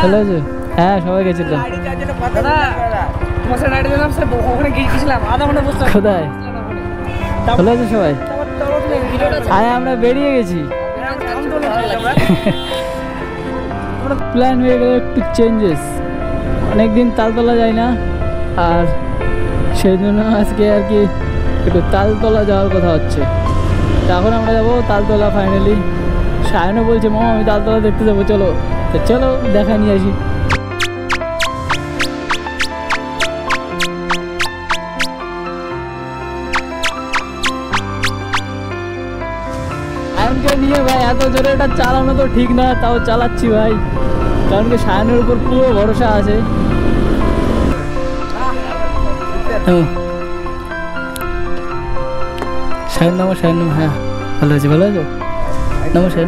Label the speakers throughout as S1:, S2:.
S1: ভালো আছো? হ্যাঁ সবাই গেছিলাম। কোথায় ভালো আছো সবাই? আরে আমরা বেরিয়ে গেছি, প্ল্যান হয়ে গেল একটু চেঞ্জেস। অনেকদিন তালতলা যাই না, আর সেই জন্য আজকে আর কি একটু তালতলা যাওয়ার কথা হচ্ছে। এখন আমরা যাবো তালতলা ফাইনালি। সায়নও বলছে মামা আমি তালতলা দেখতে যাবো, চলো। তো চলো দেখা নিয়ে আসি। সায়নকে নিয়ে ভাই এত জোরে এটা চালানো তো ঠিক না, তাও চালাচ্ছি ভাই, কারণ কি সায়নের উপর পুরো ভরসা আছে। সায়ন নামো, সায়ন নামো। হ্যাঁ ভালো আছি, ভালো আছো? নমস্কার।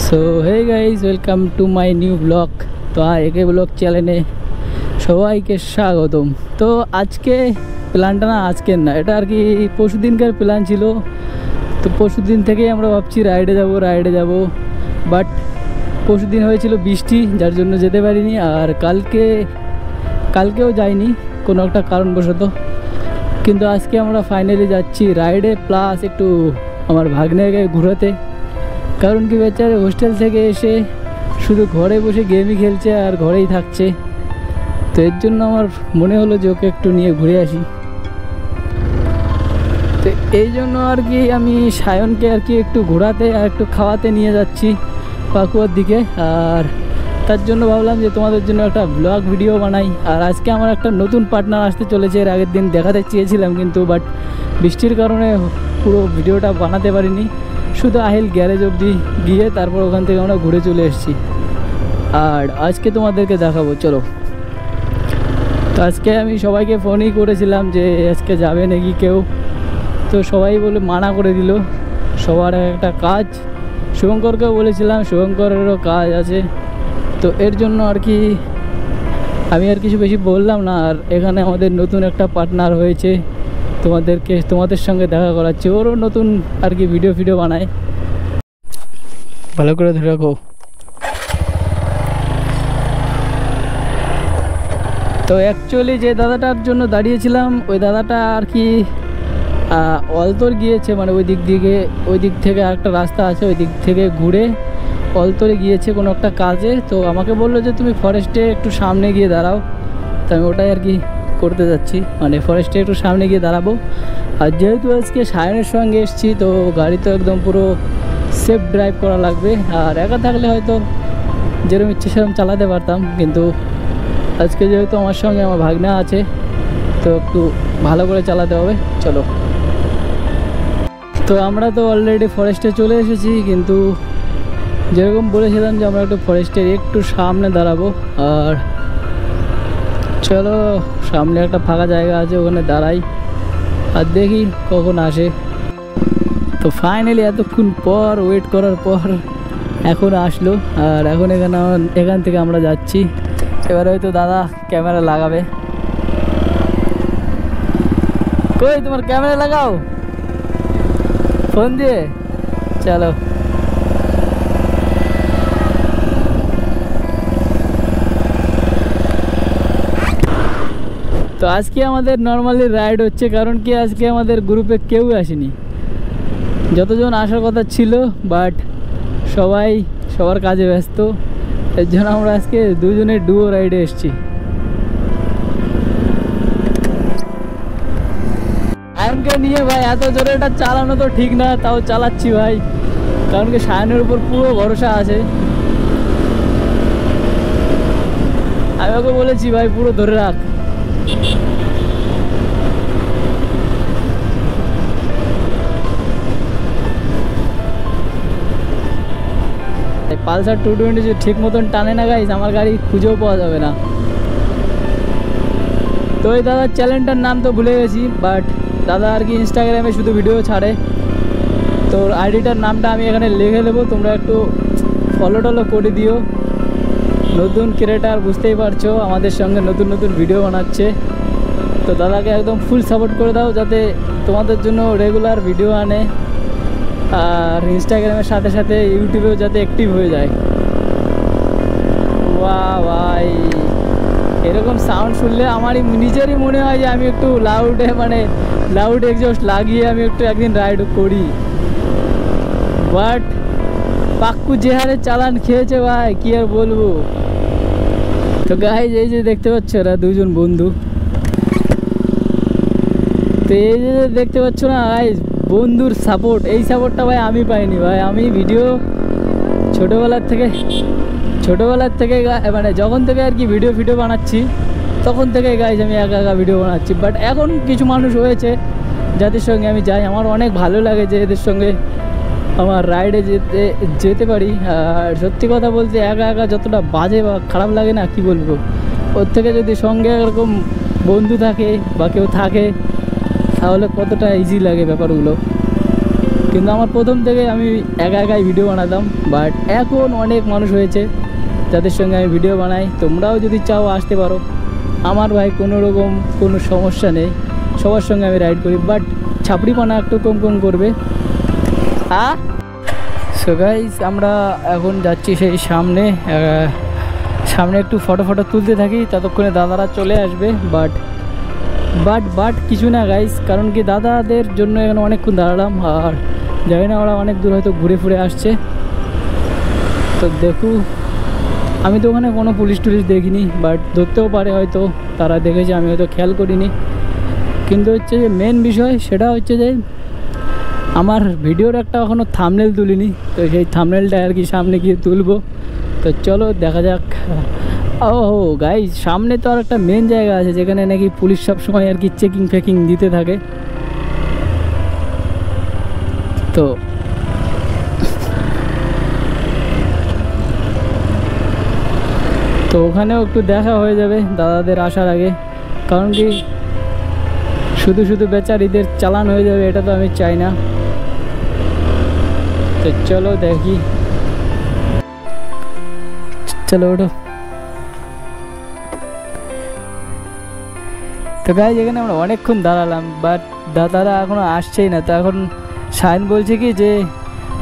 S1: So hey guys, welcome to my new vlog. তো একে ব্লগ চ্যানেলে সবাইকে স্বাগতম। তো আজকে প্ল্যানটা না আজকের না, এটা আর কি পরশু দিনকার প্ল্যান ছিল। তো পরশু দিন থেকেই আমরা ভাবছি রাইডে যাব, বাট পরশু দিন হয়েছিল বৃষ্টি, যার জন্য যেতে পারিনি। আর কালকেও যাইনি কোনো একটা কারণবশত। কিন্তু আজকে আমরা ফাইনালি যাচ্ছি রাইডে, প্লাস একটু আমার ভাগ্নেকে ঘোরাতে। কারণ কি বেচারে হোস্টেল থেকে এসে শুধু ঘরে বসে গেমই খেলছে আর ঘরেই থাকছে। তো এর জন্য আমার মনে হলো যে ওকে একটু নিয়ে ঘুরে আসি। তো এই জন্য আর কি আমি সায়নকে আর কি একটু ঘোরাতে আর একটু খাওয়াতে নিয়ে যাচ্ছি পাকুয়ার দিকে। আর তার জন্য ভাবলাম যে তোমাদের জন্য একটা ব্লগ ভিডিও বানাই। আর আজকে আমার একটা নতুন পার্টনার আসতে চলেছে। এর আগের দিন দেখাতে চেয়েছিলাম কিন্তু বাট বৃষ্টির কারণে পুরো ভিডিওটা বানাতে পারিনি। শুধু আহিল গ্যারেজ অবধি গিয়ে তারপর ওখান থেকে আমরা ঘুরে চলে এসেছি। আর আজকে তোমাদেরকে দেখাবো, চলো। তো আজকে আমি সবাইকে ফোনই করেছিলাম যে আজকে যাবে নাকি কেউ, তো সবাই বলে মানা করে দিল। সবার একটা কাজ, শুভঙ্করকেও বলেছিলাম, শুভঙ্করেরও কাজ আছে। তো এর জন্য আর কি আমি আর কিছু বেশি বললাম না। আর এখানে আমাদের নতুন একটা পার্টনার হয়েছে, তোমাদের সঙ্গে দেখা করাচ্ছে। ওরও নতুন আর কি ভিডিও বানায়। ভালো করে ধরে রাখো। তো অ্যাকচুয়ালি যে দাদাটার জন্য দাঁড়িয়েছিলাম, ওই দাদাটা আর কি অলতর গিয়েছে, মানে ওই দিক থেকে একটা রাস্তা আছে, ওই দিক থেকে ঘুরে অলতরে গিয়েছে কোনো একটা কাজে। তো আমাকে বললো যে তুমি ফরেস্টে একটু সামনে গিয়ে দাঁড়াও। তো আমি ওটাই আর কি করতে যাচ্ছি, মানে ফরেস্টে একটু সামনে গিয়ে দাঁড়াবো। আর যেহেতু আজকে সায়নের সঙ্গে এসেছি, তো গাড়ি তো একদম পুরো সেফ ড্রাইভ করা লাগবে। আর একা থাকলে হয়তো যেরকম ইচ্ছে সেরকম চালাতে পারতাম, কিন্তু আজকে যেহেতু আমার সঙ্গে আমার ভাগ্না আছে, তো একটু ভালো করে চালাতে হবে। চলো। তো আমরা তো অলরেডি ফরেস্টে চলে এসেছি, কিন্তু যেরকম বলেছিলাম যে আমরা একটু ফরেস্টের একটু সামনে দাঁড়াবো। আর চলো, সামনে একটা ফাঁকা জায়গা আছে, ওখানে দাঁড়াই আর দেখি কখন আসে। তো ফাইনালি এতক্ষণ পর ওয়েট করার পর এখন আসলো। আর এখন এখান থেকে আমরা যাচ্ছি। এবার হয়তো দাদা ক্যামেরা লাগাবে। কই তোমার ক্যামেরা লাগাও ফোন দিয়ে। চলো। তো আজকে আমাদের নর্মালি রাইড হচ্ছে, কারণ কি আজকে আমাদের গ্রুপে কেউ আসেনি। যতজন আসার কথা ছিল, বাট সবাই সবার কাজে ব্যস্ত। এর জন্য আমরা আজকে দুজনে ডুয়ো রাইডে এসেছি। সায়নকে নিয়ে ভাই এত জোরে এটা চালানো তো ঠিক না, তাও চালাচ্ছি ভাই, কারণ কি সায়নের উপর পুরো ভরসা আছে। আমি ওকে বলেছি ভাই পুরো ধরে রাখ। পালসার 220 যে ঠিক মতন টানে না গাইস, আমার গাড়ি খুঁজেও পাওয়া যাবে না। তো এই দাদার চ্যানেলটার নাম তো ভুলে গেছি, বাট দাদা আর কি ইনস্টাগ্রামে শুধু ভিডিও ছাড়ে। তো আইডিটার নামটা আমি এখানে লিখে দেবো, তোমরা একটু ফলো করে দিও। নতুন ক্রিয়েটার, বুঝতেই পারছো আমাদের সঙ্গে নতুন ভিডিও বানাচ্ছে। তো দাদাকে একদম ফুল সাপোর্ট করে দাও, যাতে তোমাদের জন্য রেগুলার ভিডিও আনে। আর ইনস্টাগ্রামের সাথে সাথে ইউটিউবেও যাতে অ্যাক্টিভ হয়ে যায়। বাহ ভাই, এরকম সাউন্ড শুনলে আমারই নিজেরই মনে হয় যে আমি একটু লাউড এক্সজস্ট লাগিয়ে আমি একটু একদিন রাইড করি। বাট পাক্কু যে হারে চালান খেয়েছে ভাই, কি আর বলবো। তো গাইজ এই যে দেখতে পাচ্ছ এরা দুজন বন্ধু, তো এই যে দেখতে পাচ্ছ না গাইজ, বন্ধুর সাপোর্ট, এই সাপোর্টটা ভাই আমি পাইনি ভাই। আমি ভিডিও ছোটোবেলার থেকে মানে যখন থেকে আর কি ভিডিও বানাচ্ছি তখন থেকে গাইজ আমি একা ভিডিও বানাচ্ছি। বাট এখন কিছু মানুষ হয়েছে যাদের সঙ্গে আমি যাই, আমার অনেক ভালো লাগে যে এদের সঙ্গে আমার রাইডে যেতে পারি। আর সত্যি কথা বলতে একা যতটা বাজে বা খারাপ লাগে না, কি বলবো, ওর থেকে যদি সঙ্গে এরকম বন্ধু থাকে বা কেউ থাকে তাহলে কতটা ইজি লাগে ব্যাপারগুলো। কিন্তু আমার প্রথম থেকে আমি একাই ভিডিও বানাতাম, বাট এখন অনেক মানুষ হয়েছে যাদের সঙ্গে আমি ভিডিও বানাই। তোমরাও যদি চাও আসতে পারো, আমার ভাই কোনো সমস্যা নেই, সবার সঙ্গে আমি রাইড করি। বাট ছাপড়িপানা একটু কম করবে। সো গাইস আমরা এখন যাচ্ছি সেই সামনে একটু ফটো তুলতে থাকি, ততক্ষণে দাদারা চলে আসবে। বাট কিছু না গাইস, কারণ কি দাদাদের জন্য এখানে অনেকক্ষণ দাঁড়ালাম, আর জানি না ওরা অনেক দূর হয়তো ঘুরে আসছে। তো দেখু, আমি তো ওখানে কোনো পুলিশ দেখিনি, বাট ধরতেও পারে, হয়তো তারা দেখেছে, আমি হয়তো খেয়াল করিনি। কিন্তু হচ্ছে যে মেন বিষয় সেটা হচ্ছে যে আমার ভিডিওর একটা এখনও থাম্বনেল তুলিনি, তো সেই থাম্বনেলটা আর কি সামনে গিয়ে তুলবো। তো চলো দেখা যাক। ও গাইস, সামনে তো আর একটা মেন জায়গা আছে যেখানে নাকি পুলিশ সব সময় আর কি চেকিং দিতে থাকে। তো ওখানেও একটু দেখা হয়ে যাবে দাদাদের আসার আগে, কারণ কি শুধু বেচারিদের চালান হয়ে যাবে এটা তো আমি চাই না। তো চলো দেখি, চলো ওঠো। তো গাইজ এখানে আমরা অনেকক্ষণ দাঁড়ালাম, বাট দাদারা এখনও আসছেই না। তো এখন শাহিন বলছে কি যে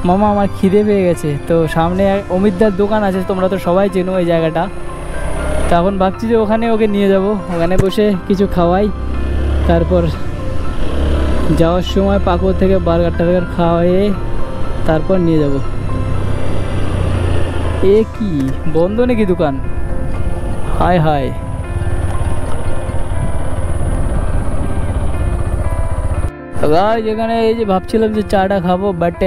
S1: মামা আমার খিদে পেয়ে গেছে। তো সামনে অমিতদার দোকান আছে, তোমরা তো সবাই চেনো ওই জায়গাটা। তো এখন ভাবছি যে ওখানে ওকে নিয়ে যাব, ওখানে বসে কিছু খাওয়াই, তারপর যাওয়ার সময় পাকুর থেকে বার্গার খাওয়াইয়ে তারপর নিয়ে যাব। এ কি বন্ধ নাকি দোকান? হায় যেখানে এই যে ভাবছিলাম যে চাটা খাবো, বাট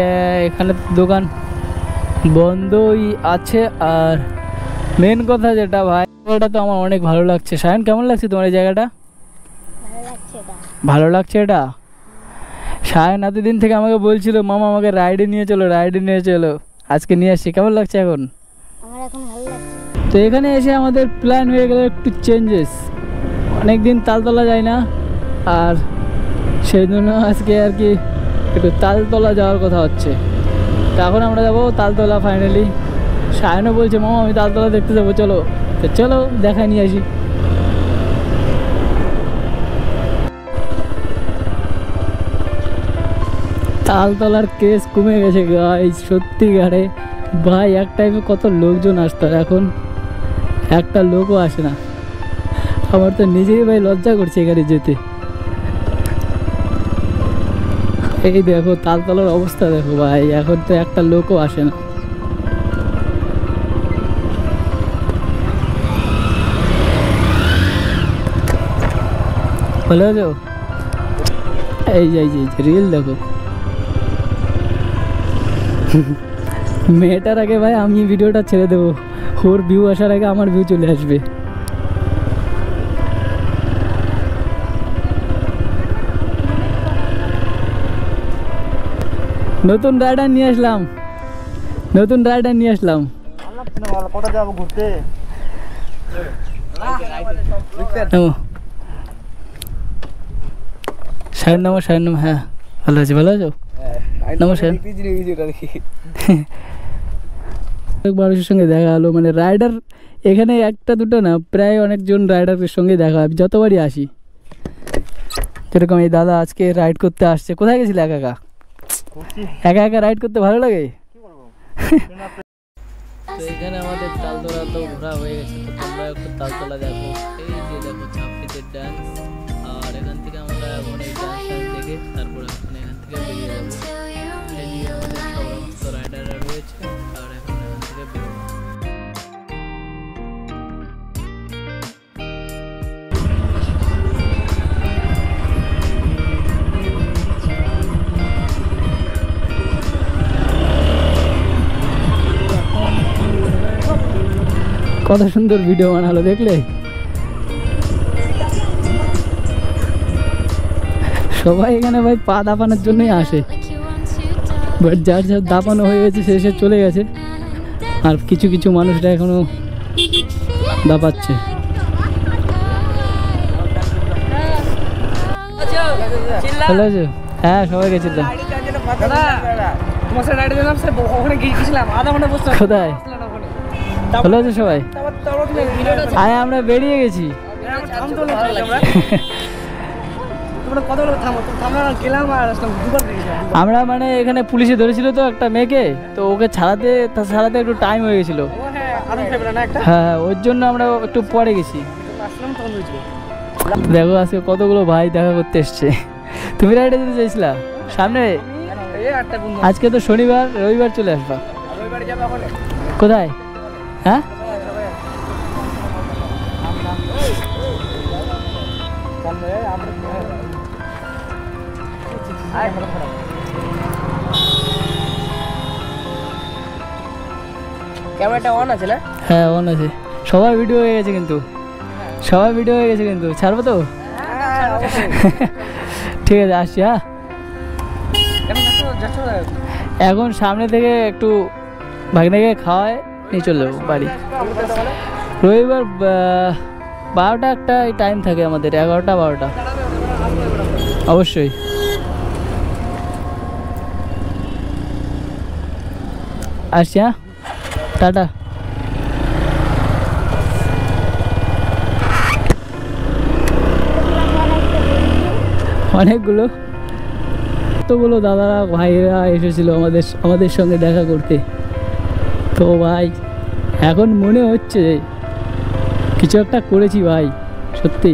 S1: এখানে দোকান বন্ধই আছে। আর মেন কথা যেটা ভাই, ওটা তো আমার অনেক ভালো লাগছে। শায়ন কেমন লাগছে তোমার এই জায়গাটা? ভালো লাগছে এটা। শায়ন এতদিন থেকে আমাকে বলছিল মামা আমাকে রাইডে নিয়ে চলো, আজকে নিয়ে আসছি। কেমন লাগছে এখন?
S2: আমার এখন ভালো লাগছে।
S1: তো এখানে এসে আমাদের প্ল্যান হয়ে গেল একটু চেঞ্জেস, অনেকদিন তালতলা যায় না, আর সেই জন্য আজকে আর কি একটু তালতলা যাওয়ার কথা হচ্ছে। তো এখন আমরা যাবো তালতলা ফাইনালি। শায়নও বলছে মামা আমি তালতলা দেখতে যাবো, চলো। তো চলো দেখায় নিয়ে আসি। তালতলার কেস কমে গেছে গাইস, সত্যিকারে ভাই। এক টাইমে কত লোকজন আসতো, এখন একটা লোকও আসে না। আমার তো নিজেই ভাই লজ্জা করছে এখানে যেতে। এই দেখো তালতলার অবস্থা দেখো ভাই, এখন তো একটা লোকও আসে না। ভালো আছো? এই যে রিল দেখো। মেয়েটার আগে ভাই আমি ভিডিওটা ছেড়ে দেবো, ওর ভিউ আসার আগে আমার ভিউ চলে আসবে। নতুন রাইডার নিয়ে আসলাম।
S3: কোথায় যাবো ঘুরতে?
S1: শায়ন নাম। হ্যাঁ ভালো আছো? নমস্কার। মানুষের সঙ্গে দেখা হলো, মানে রাইডার এখানে একটা দুটো না, প্রায় অনেকজন রাইডারের সঙ্গে দেখা হয় যতবারই আসি। যেরকম এই দাদা আজকে রাইড করতে আসছে। কোথায় গেছিলে একা?
S3: করছি
S1: একা একা রাইড করতে ভালো লাগে?
S3: কি করবো
S1: তো এখানে আমাদের তালতলা তো ঘোরা হয়ে গেছে, তো তোমরা একটু তালতলা দেখো। এই যে দেখো ছাপড়িদের ডান্স, আর এখান থেকে আমরা এখন এই ডান্স দেখে তারপরে এখন এখান থেকে বেরিয়ে যাবো। এই যে আমাদের সমস্ত রাইডাররা রয়েছে, আর এখন এখান থেকে বেরোবো। কত সুন্দর ভিডিও বানালো দেখলে? সবাই এখানে ভাই পা দাপানোর জন্যই আসে, বাট যার যার দাপানো হয়ে গেছে সে সে চলে গেছে, আর কিছু কিছু মানুষরা এখনো দাপাচ্ছে। ভালো আছো? হ্যাঁ, সবাই গেছিলাম। কোথায়? ভালো আছো সবাই? আরে আমরা বেরিয়ে গেছি। আমরা মানে এখানে পুলিশে ধরেছিল তো একটা মেয়েকে, তো ওকে ছাড়াতে একটু টাইম হয়ে গেছিল। হ্যাঁ, ওর জন্য আমরা একটু পরে গেছি। দেখো আজকে কতগুলো ভাই দেখা করতে এসছে। তুমি রাইডে যেতে চাইছিলা সামনে? আজকে তো শনিবার, রবিবার চলে আসবা। কোথায়? হ্যাঁ,
S4: ক্যামেরাটা অন আছে না?
S1: হ্যাঁ অন আছে। সবাই ভিডিও হয়ে গেছে কিন্তু, ছাড়বো তো? ঠিক আছে, আসছি। হ্যাঁ, এখন সামনে থেকে একটু ভাগনাকে খাওয়ায় নিয়ে চলে যাবো বাড়ি। রবিবার 12টা একটা টাইম থাকে আমাদের, 11টা 12টা অবশ্যই। আসছি। হ্যাঁ, টাটা। অনেকগুলো দাদারা ভাইরা এসেছিল আমাদের সঙ্গে দেখা করতে। তো ভাই এখন মনে হচ্ছে কিছু একটা করেছি ভাই, সত্যি।